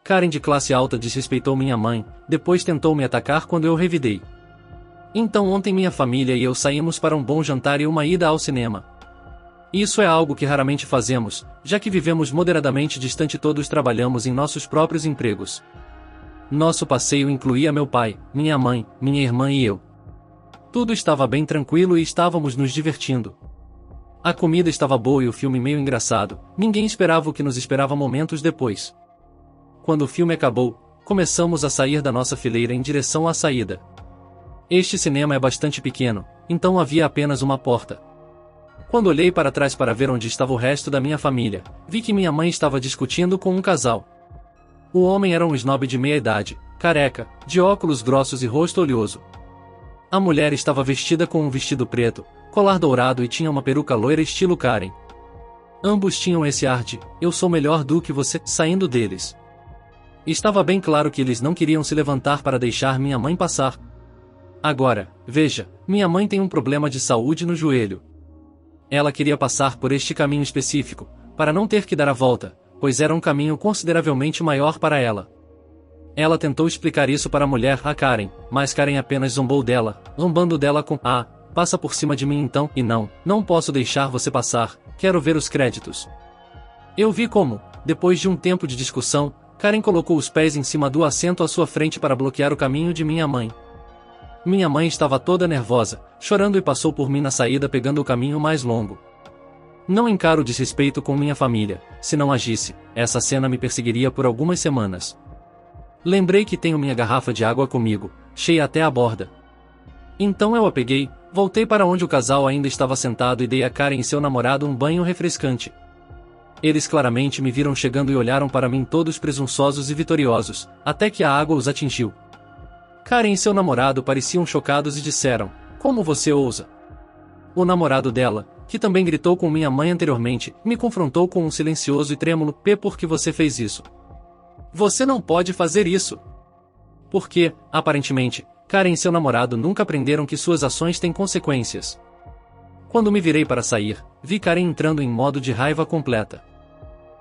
Karen de classe alta desrespeitou minha mãe, depois tentou me atacar quando eu revidei. Então ontem minha família e eu saímos para um bom jantar e uma ida ao cinema. Isso é algo que raramente fazemos, já que vivemos moderadamente distante e todos trabalhamos em nossos próprios empregos. Nosso passeio incluía meu pai, minha mãe, minha irmã e eu. Tudo estava bem tranquilo e estávamos nos divertindo. A comida estava boa e o filme meio engraçado, ninguém esperava o que nos esperava momentos depois. Quando o filme acabou, começamos a sair da nossa fileira em direção à saída. Este cinema é bastante pequeno, então havia apenas uma porta. Quando olhei para trás para ver onde estava o resto da minha família, vi que minha mãe estava discutindo com um casal. O homem era um snob de meia-idade, careca, de óculos grossos e rosto oleoso. A mulher estava vestida com um vestido preto, colar dourado e tinha uma peruca loira estilo Karen. Ambos tinham esse ar de, eu sou melhor do que você, saindo deles. Estava bem claro que eles não queriam se levantar para deixar minha mãe passar. Agora, veja, minha mãe tem um problema de saúde no joelho. Ela queria passar por este caminho específico, para não ter que dar a volta, pois era um caminho consideravelmente maior para ela. Ela tentou explicar isso para a mulher, a Karen, mas Karen apenas zombou dela, zombando dela com, passa por cima de mim então, e não posso deixar você passar, quero ver os créditos. Eu vi como, depois de um tempo de discussão, Karen colocou os pés em cima do assento à sua frente para bloquear o caminho de minha mãe. Minha mãe estava toda nervosa, chorando e passou por mim na saída pegando o caminho mais longo. Não encaro desrespeito com minha família, se não agisse, essa cena me perseguiria por algumas semanas. Lembrei que tenho minha garrafa de água comigo, cheia até a borda. Então eu a peguei, voltei para onde o casal ainda estava sentado e dei a Karen e seu namorado um banho refrescante. Eles claramente me viram chegando e olharam para mim todos presunçosos e vitoriosos, até que a água os atingiu. Karen e seu namorado pareciam chocados e disseram, como você ousa? O namorado dela, que também gritou com minha mãe anteriormente, me confrontou com um silencioso e trêmulo, por que você fez isso? Você não pode fazer isso. Porque, aparentemente, Karen e seu namorado nunca aprenderam que suas ações têm consequências. Quando me virei para sair, vi Karen entrando em modo de raiva completa.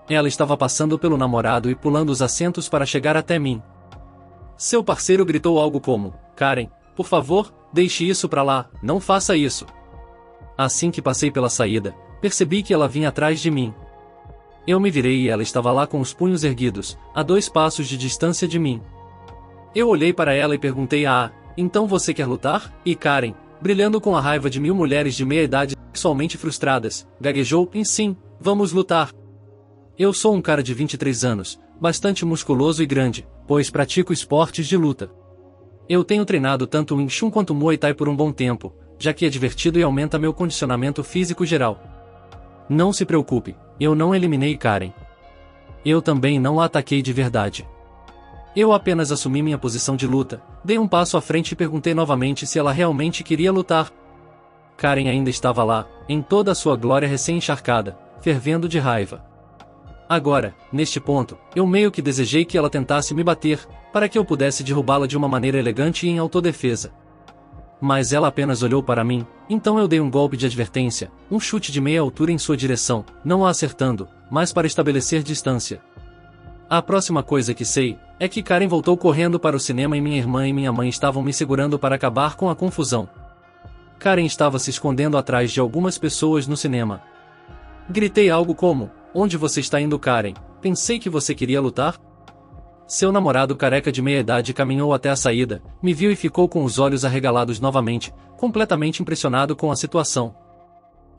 Ela estava passando pelo namorado e pulando os assentos para chegar até mim. Seu parceiro gritou algo como, Karen, por favor, deixe isso pra lá, não faça isso. Assim que passei pela saída, percebi que ela vinha atrás de mim. Eu me virei e ela estava lá com os punhos erguidos, a 2 passos de distância de mim. Eu olhei para ela e perguntei então você quer lutar? E Karen, brilhando com a raiva de 1000 mulheres de meia-idade sexualmente frustradas, gaguejou, sim, vamos lutar. Eu sou um cara de 23 anos, bastante musculoso e grande, pois pratico esportes de luta. Eu tenho treinado tanto Wing Chun quanto Muay Thai por um bom tempo, já que é divertido e aumenta meu condicionamento físico geral. Não se preocupe, eu não eliminei Karen. Eu também não a ataquei de verdade. Eu apenas assumi minha posição de luta, dei um passo à frente e perguntei novamente se ela realmente queria lutar. Karen ainda estava lá, em toda a sua glória recém-encharcada, fervendo de raiva. Agora, neste ponto, eu meio que desejei que ela tentasse me bater, para que eu pudesse derrubá-la de uma maneira elegante e em autodefesa. Mas ela apenas olhou para mim, então eu dei um golpe de advertência, um chute de meia altura em sua direção, não a acertando, mas para estabelecer distância. A próxima coisa que sei, é que Karen voltou correndo para o cinema e minha irmã e minha mãe estavam me segurando para acabar com a confusão. Karen estava se escondendo atrás de algumas pessoas no cinema. Gritei algo como, onde você está indo, Karen? Pensei que você queria lutar? Seu namorado careca de meia-idade caminhou até a saída, me viu e ficou com os olhos arregalados novamente, completamente impressionado com a situação.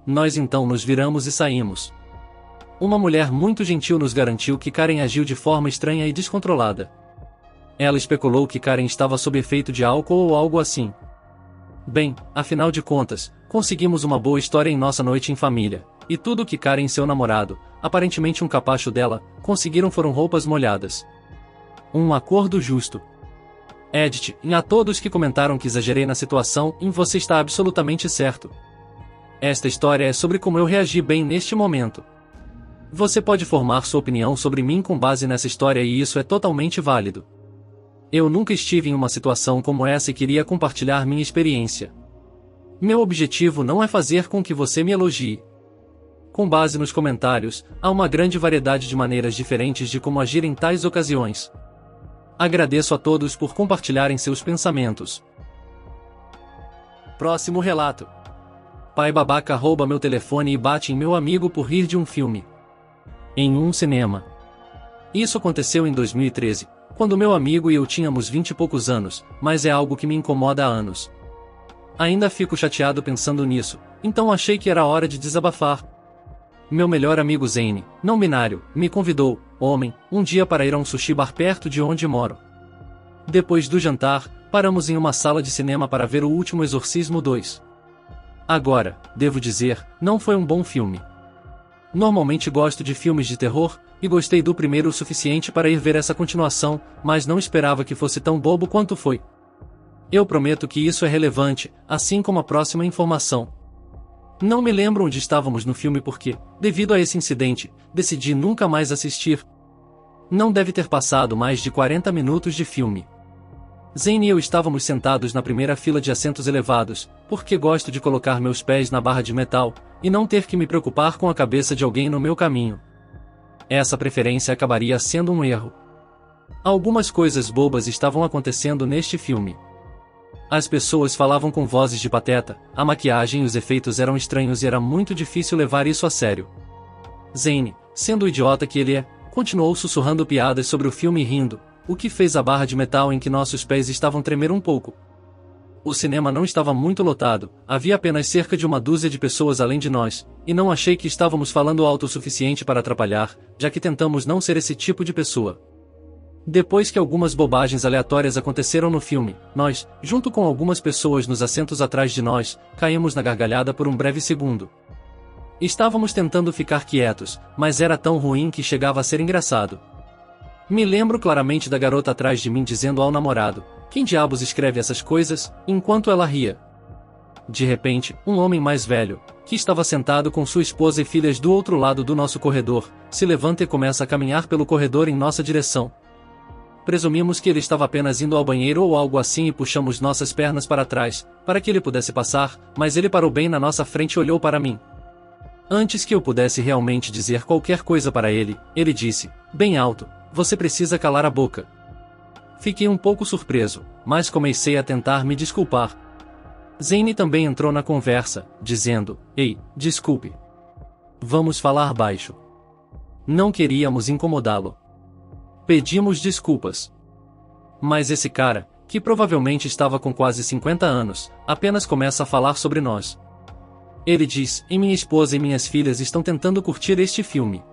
Nós então nos viramos e saímos. Uma mulher muito gentil nos garantiu que Karen agiu de forma estranha e descontrolada. Ela especulou que Karen estava sob efeito de álcool ou algo assim. Bem, afinal de contas, conseguimos uma boa história em nossa noite em família, e tudo que Karen e seu namorado, aparentemente um capacho dela, conseguiram foram roupas molhadas. Um acordo justo. Edit, e a todos que comentaram que exagerei na situação, você está absolutamente certo. Esta história é sobre como eu reagi bem neste momento. Você pode formar sua opinião sobre mim com base nessa história e isso é totalmente válido. Eu nunca estive em uma situação como essa e queria compartilhar minha experiência. Meu objetivo não é fazer com que você me elogie. com base nos comentários, há uma grande variedade de maneiras diferentes de como agir em tais ocasiões. Agradeço a todos por compartilharem seus pensamentos. Próximo relato. Pai babaca rouba meu telefone e bate em meu amigo por rir de um filme. Em um cinema. Isso aconteceu em 2013, quando meu amigo e eu tínhamos 20 e poucos anos, mas é algo que me incomoda há anos. Ainda fico chateado pensando nisso, então achei que era hora de desabafar. Meu melhor amigo Zane, não binário, me convidou, homem, um dia para ir a um sushi bar perto de onde moro. Depois do jantar, paramos em uma sala de cinema para ver O Último Exorcismo 2. Agora, devo dizer, não foi um bom filme. Normalmente gosto de filmes de terror, e gostei do primeiro o suficiente para ir ver essa continuação, mas não esperava que fosse tão bobo quanto foi. Eu prometo que isso é relevante, assim como a próxima informação. Não me lembro onde estávamos no filme porque, devido a esse incidente, decidi nunca mais assistir. Não deve ter passado mais de 40 minutos de filme. Zane e eu estávamos sentados na primeira fila de assentos elevados, porque gosto de colocar meus pés na barra de metal, e não ter que me preocupar com a cabeça de alguém no meu caminho. Essa preferência acabaria sendo um erro. Algumas coisas bobas estavam acontecendo neste filme. As pessoas falavam com vozes de pateta, a maquiagem e os efeitos eram estranhos e era muito difícil levar isso a sério. Zane, sendo o idiota que ele é, continuou sussurrando piadas sobre o filme e rindo, o que fez a barra de metal em que nossos pés estavam tremer um pouco. O cinema não estava muito lotado, havia apenas cerca de uma dúzia de pessoas além de nós, e não achei que estávamos falando alto o suficiente para atrapalhar, já que tentamos não ser esse tipo de pessoa. Depois que algumas bobagens aleatórias aconteceram no filme, nós, junto com algumas pessoas nos assentos atrás de nós, caímos na gargalhada por um breve segundo. Estávamos tentando ficar quietos, mas era tão ruim que chegava a ser engraçado. Me lembro claramente da garota atrás de mim dizendo ao namorado: "Quem diabos escreve essas coisas?", enquanto ela ria. De repente, um homem mais velho, que estava sentado com sua esposa e filhas do outro lado do nosso corredor, se levanta e começa a caminhar pelo corredor em nossa direção. Presumimos que ele estava apenas indo ao banheiro ou algo assim e puxamos nossas pernas para trás, para que ele pudesse passar, mas ele parou bem na nossa frente e olhou para mim. Antes que eu pudesse realmente dizer qualquer coisa para ele, ele disse, bem alto: "Você precisa calar a boca." Fiquei um pouco surpreso, mas comecei a tentar me desculpar. Zane também entrou na conversa, dizendo: "Ei, desculpe. Vamos falar baixo." Não queríamos incomodá-lo. Pedimos desculpas. Mas esse cara, que provavelmente estava com quase 50 anos, apenas começa a falar sobre nós. Ele diz: "E minha esposa e minhas filhas estão tentando curtir este filme.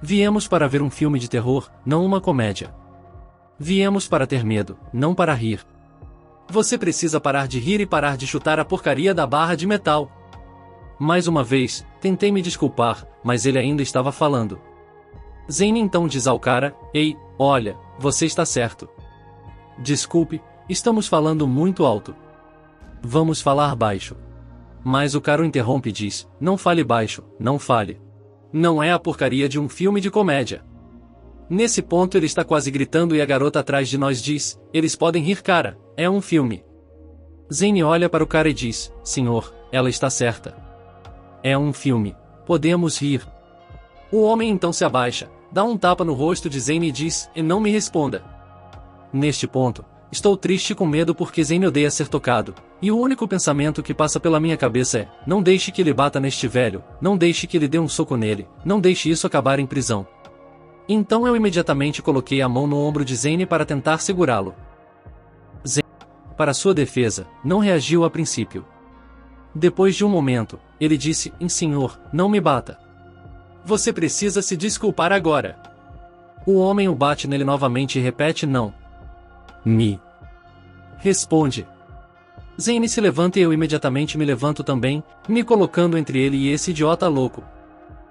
Viemos para ver um filme de terror, não uma comédia. Viemos para ter medo, não para rir. Você precisa parar de rir e parar de chutar a porcaria da barra de metal." Mais uma vez, tentei me desculpar, mas ele ainda estava falando. Zane então diz ao cara: "Ei, olha, você está certo. Desculpe, estamos falando muito alto. Vamos falar baixo." Mas o cara o interrompe e diz: "Não fale baixo, não fale. Não é a porcaria de um filme de comédia." Nesse ponto ele está quase gritando e a garota atrás de nós diz: "Eles podem rir, cara, é um filme." Zane olha para o cara e diz: "Senhor, ela está certa. É um filme, podemos rir." O homem então se abaixa, dá um tapa no rosto de Zane e diz: "E não me responda." Neste ponto, estou triste com medo porque Zane odeia ser tocado, e o único pensamento que passa pela minha cabeça é: não deixe que ele bata neste velho, não deixe que ele dê um soco nele, não deixe isso acabar em prisão. Então eu imediatamente coloquei a mão no ombro de Zane para tentar segurá-lo. Zane, para sua defesa, não reagiu a princípio. Depois de um momento, ele disse: "Senhor, não me bata. Você precisa se desculpar agora." O homem o bate nele novamente e repete: "Não me responde." Zane se levanta e eu imediatamente me levanto também, me colocando entre ele e esse idiota louco.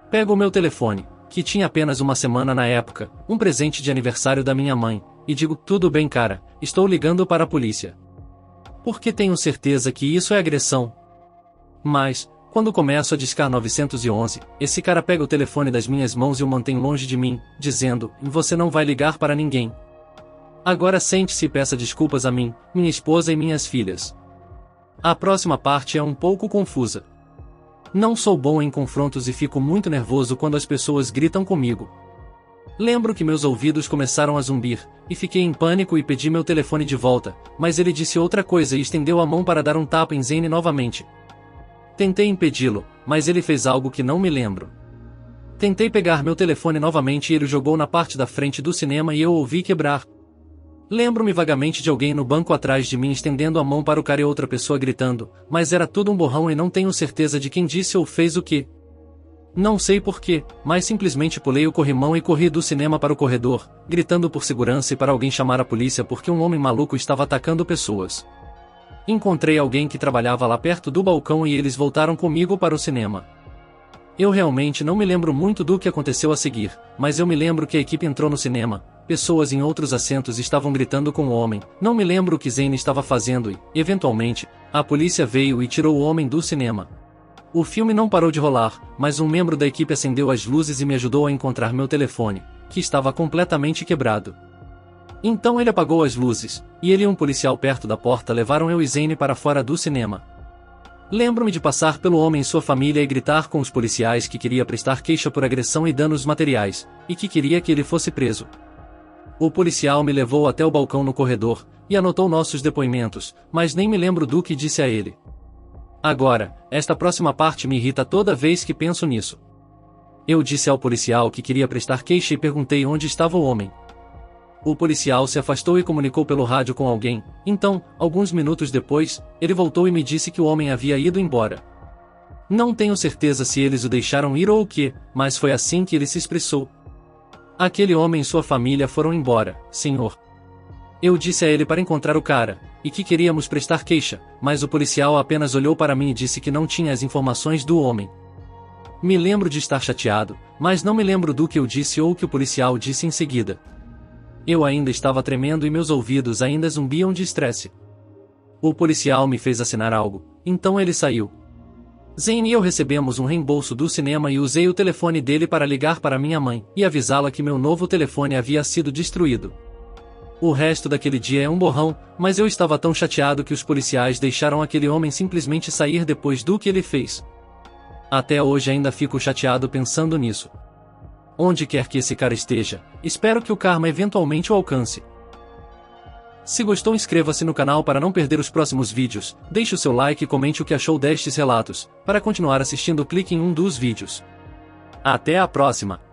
Pego o meu telefone, que tinha apenas uma semana na época, um presente de aniversário da minha mãe, e digo: "Tudo bem, cara, estou ligando para a polícia. Porque tenho certeza que isso é agressão." Mas, quando começo a discar 911, esse cara pega o telefone das minhas mãos e o mantém longe de mim, dizendo: "Você não vai ligar para ninguém. Agora sente-se e peça desculpas a mim, minha esposa e minhas filhas." A próxima parte é um pouco confusa. Não sou bom em confrontos e fico muito nervoso quando as pessoas gritam comigo. Lembro que meus ouvidos começaram a zumbir, e fiquei em pânico e pedi meu telefone de volta, mas ele disse outra coisa e estendeu a mão para dar um tapa em Zane novamente. Tentei impedi-lo, mas ele fez algo que não me lembro. Tentei pegar meu telefone novamente e ele jogou na parte da frente do cinema e eu ouvi quebrar. Lembro-me vagamente de alguém no banco atrás de mim estendendo a mão para o cara e outra pessoa gritando, mas era tudo um borrão e não tenho certeza de quem disse ou fez o que. Não sei porquê, mas simplesmente pulei o corrimão e corri do cinema para o corredor, gritando por segurança e para alguém chamar a polícia porque um homem maluco estava atacando pessoas. Encontrei alguém que trabalhava lá perto do balcão e eles voltaram comigo para o cinema. Eu realmente não me lembro muito do que aconteceu a seguir, mas eu me lembro que a equipe entrou no cinema, pessoas em outros assentos estavam gritando com o homem, não me lembro o que Zane estava fazendo e, eventualmente, a polícia veio e tirou o homem do cinema. O filme não parou de rolar, mas um membro da equipe acendeu as luzes e me ajudou a encontrar meu telefone, que estava completamente quebrado. Então ele apagou as luzes, e ele e um policial perto da porta levaram eu e Zane para fora do cinema. Lembro-me de passar pelo homem e sua família e gritar com os policiais que queria prestar queixa por agressão e danos materiais, e que queria que ele fosse preso. O policial me levou até o balcão no corredor, e anotou nossos depoimentos, mas nem me lembro do que disse a ele. Agora, esta próxima parte me irrita toda vez que penso nisso. Eu disse ao policial que queria prestar queixa e perguntei onde estava o homem. O policial se afastou e comunicou pelo rádio com alguém, então, alguns minutos depois, ele voltou e me disse que o homem havia ido embora. Não tenho certeza se eles o deixaram ir ou o que, mas foi assim que ele se expressou. Aquele homem e sua família foram embora, senhor. Eu disse a ele para encontrar o cara, e que queríamos prestar queixa, mas o policial apenas olhou para mim e disse que não tinha as informações do homem. Me lembro de estar chateado, mas não me lembro do que eu disse ou o que o policial disse em seguida. Eu ainda estava tremendo e meus ouvidos ainda zumbiam de estresse. O policial me fez assinar algo, então ele saiu. Zane e eu recebemos um reembolso do cinema e usei o telefone dele para ligar para minha mãe e avisá-la que meu novo telefone havia sido destruído. O resto daquele dia é um borrão, mas eu estava tão chateado que os policiais deixaram aquele homem simplesmente sair depois do que ele fez. Até hoje ainda fico chateado pensando nisso. Onde quer que esse cara esteja, espero que o karma eventualmente o alcance. Se gostou, inscreva-se no canal para não perder os próximos vídeos, deixe o seu like e comente o que achou destes relatos. Para continuar assistindo, clique em um dos vídeos. Até a próxima!